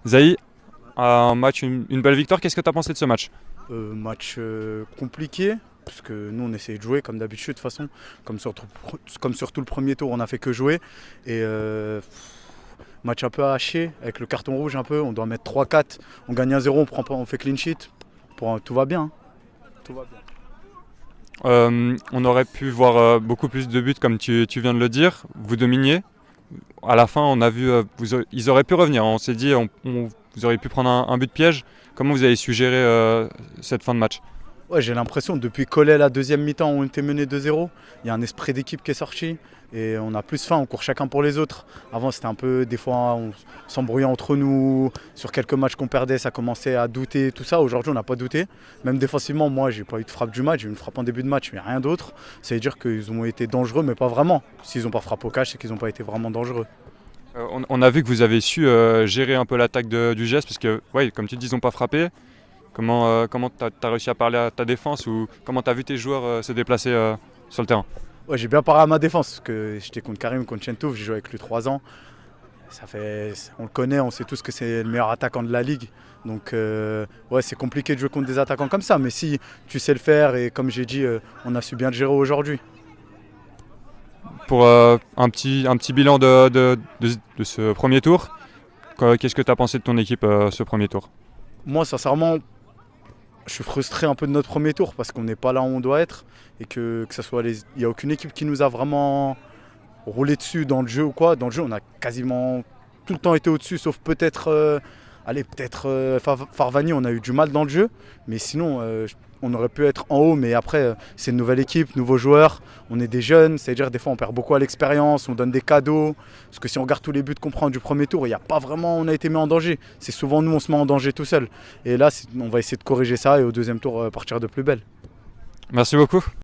Zahi, un match, une belle victoire. Qu'est-ce que tu as pensé de ce match? Match compliqué, parce que nous on essayait de jouer comme d'habitude de toute façon, comme sur tout le premier tour on a fait que jouer. Et match un peu haché, avec le carton rouge un peu, on doit mettre 3-4, on gagne 1-0, on prend pas, on fait clean sheet. Tout va bien, hein. Tout va bien. On aurait pu voir beaucoup plus de buts comme tu viens de le dire. Vous dominiez. À la fin, on a vu, ils auraient pu revenir. On s'est dit, vous auriez pu prendre un but piège. Comment vous avez su gérer cette fin de match? Ouais, j'ai l'impression depuis Collet la deuxième mi-temps où on était mené 2-0, il y a un esprit d'équipe qui est sorti et on a plus faim, on court chacun pour les autres. Avant c'était un peu, des fois on s'embrouillait entre nous, sur quelques matchs qu'on perdait ça commençait à douter, tout ça. Aujourd'hui on n'a pas douté, même défensivement moi j'ai pas eu de frappe du match, j'ai eu une frappe en début de match mais rien d'autre. Ça veut dire qu'ils ont été dangereux mais pas vraiment. S'ils n'ont pas frappé au cash c'est qu'ils n'ont pas été vraiment dangereux. On a vu que vous avez su gérer un peu l'attaque du GS parce que, ouais, comme tu dis, ils n'ont pas frappé. Comment tu as réussi à parler à ta défense ou comment tu as vu tes joueurs se déplacer sur le terrain? Ouais, j'ai bien parlé à ma défense parce que j'étais contre Karim, contre Chentouf, j'ai joué avec lui 3 ans. On le connaît, on sait tous que c'est le meilleur attaquant de la ligue. Donc ouais, c'est compliqué de jouer contre des attaquants comme ça. Mais si tu sais le faire et comme j'ai dit, on a su bien le gérer aujourd'hui. Pour un petit bilan de ce premier tour, qu'est-ce que tu as pensé de ton équipe ce premier tour? Moi, sincèrement, je suis frustré un peu de notre premier tour parce qu'on n'est pas là où on doit être. Et que ça soit il n'y a aucune équipe qui nous a vraiment roulé dessus dans le jeu ou quoi. Dans le jeu, on a quasiment tout le temps été au-dessus, sauf peut-être Farvani, on a eu du mal dans le jeu. Mais sinon, on aurait pu être en haut. Mais après, c'est une nouvelle équipe, nouveaux joueurs. On est des jeunes, c'est-à-dire des fois on perd beaucoup à l'expérience, on donne des cadeaux. Parce que si on regarde tous les buts qu'on prend du premier tour, il n'y a pas vraiment, on a été mis en danger. C'est souvent nous, on se met en danger tout seul. Et là, on va essayer de corriger ça et au deuxième tour, partir de plus belle. Merci beaucoup.